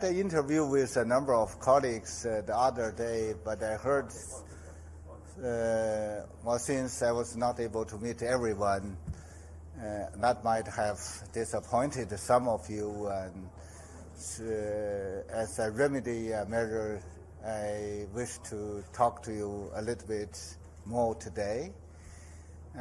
The interview with a number of colleagues the other day, but I heard, since I was not able to meet everyone, that might have disappointed some of you. And as a remedy measure, I wish to talk to you a little bit more today.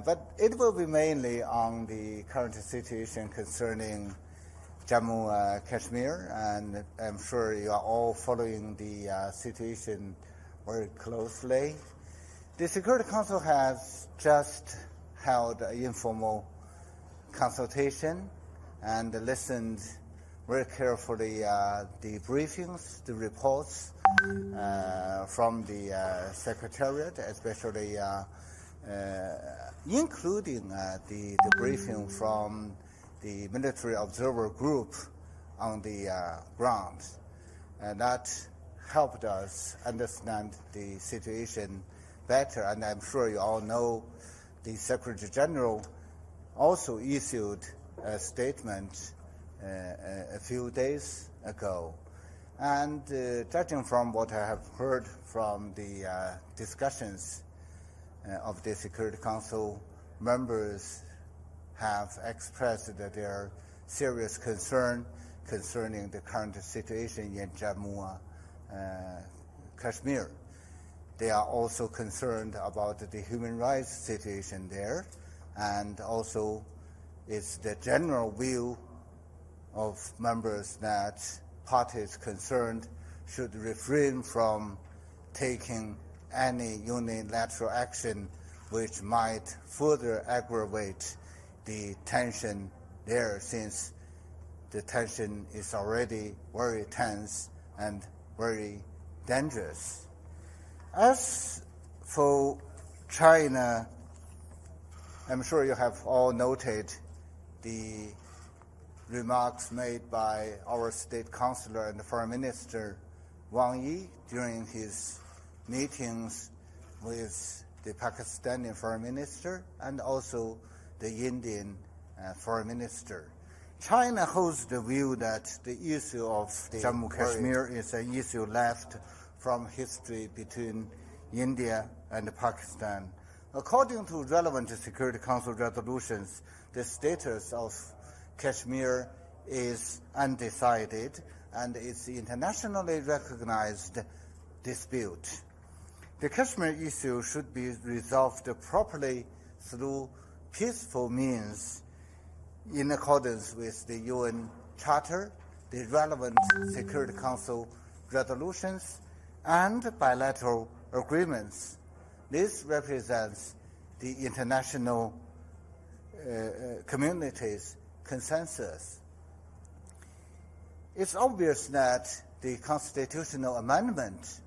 But it will be mainly on the current situation concerning Jammu Kashmir, and I'm sure you are all following the situation very closely. The Security Council has just held an informal consultation and listened very carefully the briefings, the reports from the Secretariat, especially including the briefing from the military observer group on the ground. And that helped us understand the situation better. And I'm sure you all know the Secretary General also issued a statement a few days ago. And judging from what I have heard from the discussions of the Security Council, members have expressed their serious concern concerning the current situation in Jammu Kashmir. They are also concerned about the human rights situation there, and also it's the general view of members that parties concerned should refrain from taking any unilateral action which might further aggravate the tension there, since the tension is already very tense and very dangerous. As for China, I'm sure you have all noted the remarks made by our State Councilor and Foreign Minister Wang Yi during his meetings with the Pakistani Foreign Minister and also the Indian Foreign Minister. China holds the view that the issue of the Jammu Kashmir is an issue left from history between India and Pakistan. According to relevant Security Council resolutions, the status of Kashmir is undecided and is internationally recognized dispute. The Kashmir issue should be resolved properly through peaceful means in accordance with the UN Charter, the relevant Security Council resolutions, and bilateral agreements. This represents the international community's consensus. It's obvious that the constitutional amendment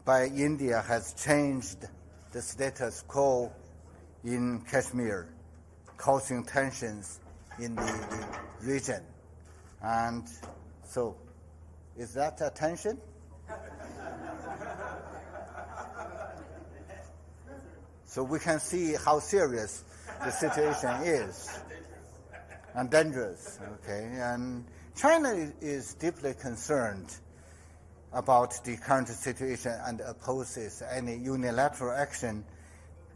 by India has changed the status quo in Kashmir, causing tensions in the region. And so, is that a tension? So we can see how serious the situation is and dangerous, okay? And China is deeply concerned about the current situation and opposes any unilateral action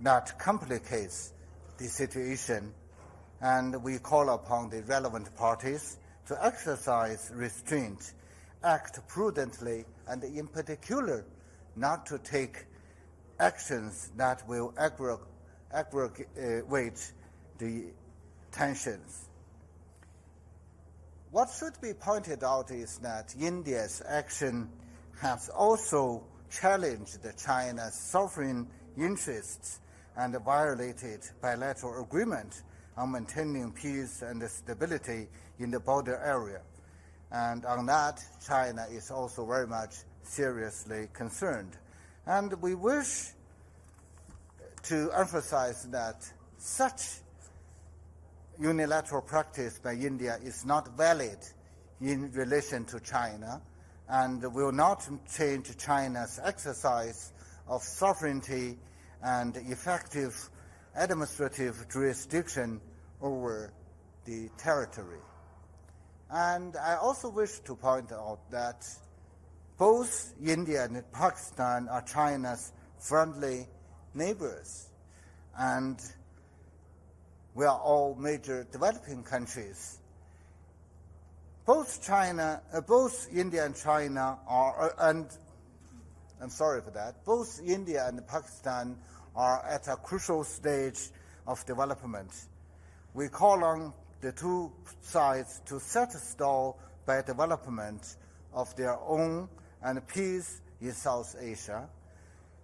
that complicates the situation, and we call upon the relevant parties to exercise restraint, act prudently, and in particular not to take actions that will aggravate the tensions. What should be pointed out is that India's action has also challenged China's sovereign interests and violated bilateral agreement on maintaining peace and stability in the border area. And on that, China is also very much seriously concerned. And we wish to emphasize that such unilateral practice by India is not valid in relation to China and will not change China's exercise of sovereignty and effective administrative jurisdiction over the territory. And I also wish to point out that both India and Pakistan are China's friendly neighbors, and we are all major developing countries. Both India and China are, and I'm sorry for that, both India and Pakistan are at a crucial stage of development. We call on the two sides to set a stall by development of their own and peace in South Asia,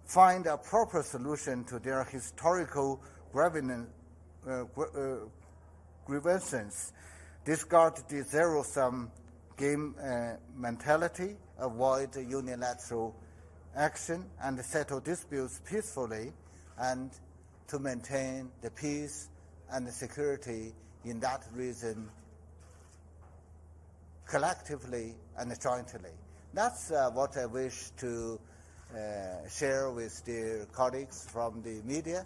find a proper solution to their historical grievances, discard the zero-sum game mentality, avoid unilateral action, and settle disputes peacefully, and to maintain the peace and the security in that region collectively and jointly. That's what I wish to share with the colleagues from the media.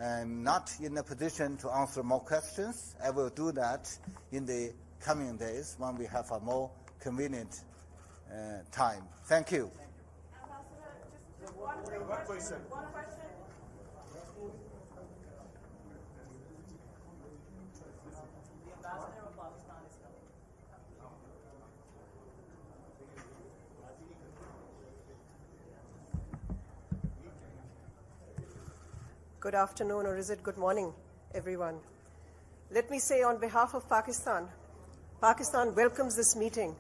I'm not in a position to answer more questions. I will do that in the coming days when we have a more convenient time. Thank you. Ambassador, just one question. One question. The ambassador of Pakistan is coming. Good afternoon, or is it good morning, everyone? Let me say on behalf of Pakistan, Pakistan welcomes this meeting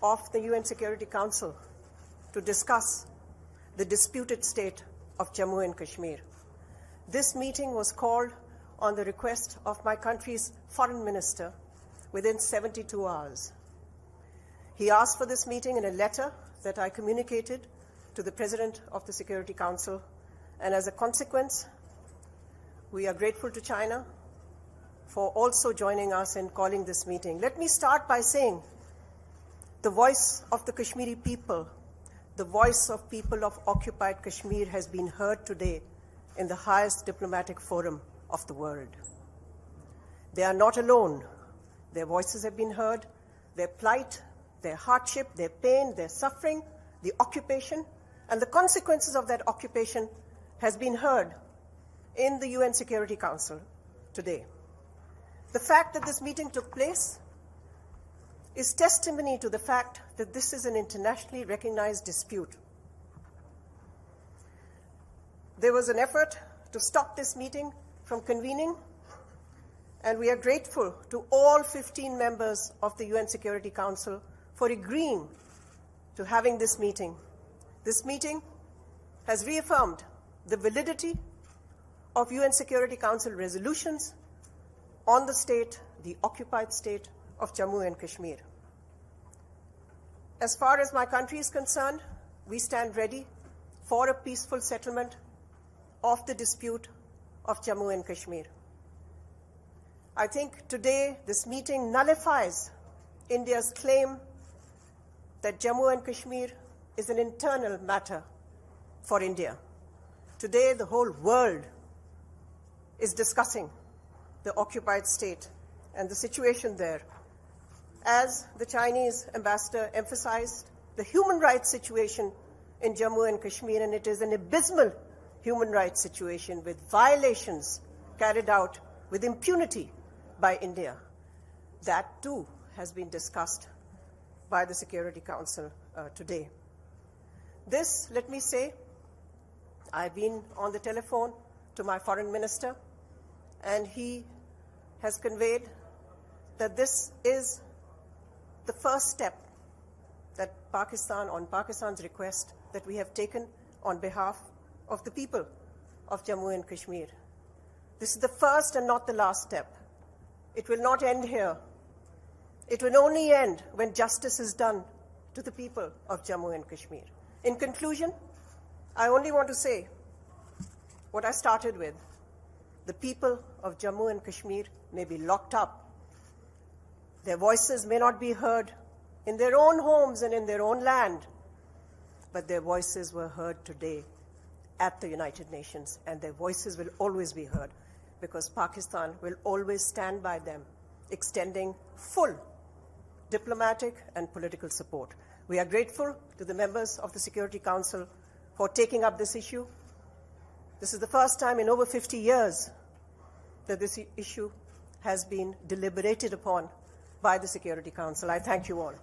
of the UN Security Council to discuss the disputed state of Jammu and Kashmir. This meeting was called on the request of my country's foreign minister within 72 hours. He asked for this meeting in a letter that I communicated to the President of the Security Council, and as a consequence, we are grateful to China for also joining us in calling this meeting. Let me start by saying the voice of the Kashmiri people, the voice of people of occupied Kashmir has been heard today in the highest diplomatic forum of the world. They are not alone. Their voices have been heard, their plight, their hardship, their pain, their suffering, the occupation, and the consequences of that occupation has been heard in the UN Security Council today. The fact that this meeting took place is testimony to the fact that this is an internationally recognized dispute. There was an effort to stop this meeting from convening, and we are grateful to all 15 members of the UN Security Council for agreeing to having this meeting. This meeting has reaffirmed the validity of UN Security Council resolutions on the state, the occupied state of Jammu and Kashmir. As far as my country is concerned, we stand ready for a peaceful settlement of the dispute of Jammu and Kashmir. I think today this meeting nullifies India's claim that Jammu and Kashmir is an internal matter for India. Today, the whole world is discussing the occupied state and the situation there. As the Chinese ambassador emphasized, the human rights situation in Jammu and Kashmir, and it is an abysmal human rights situation with violations carried out with impunity by India. That too has been discussed by the Security Council today. This, let me say, I've been on the telephone to my foreign minister, and he has conveyed that this is the first step that Pakistan, on Pakistan's request, that we have taken on behalf of the people of Jammu and Kashmir. This is the first and not the last step. It will not end here. It will only end when justice is done to the people of Jammu and Kashmir. In conclusion, I only want to say what I started with. The people of Jammu and Kashmir may be locked up. Their voices may not be heard in their own homes and in their own land, but their voices were heard today at the United Nations, and their voices will always be heard because Pakistan will always stand by them, extending full diplomatic and political support. We are grateful to the members of the Security Council for taking up this issue. This is the first time in over 50 years that this issue has been deliberated upon by the Security Council. I thank you all.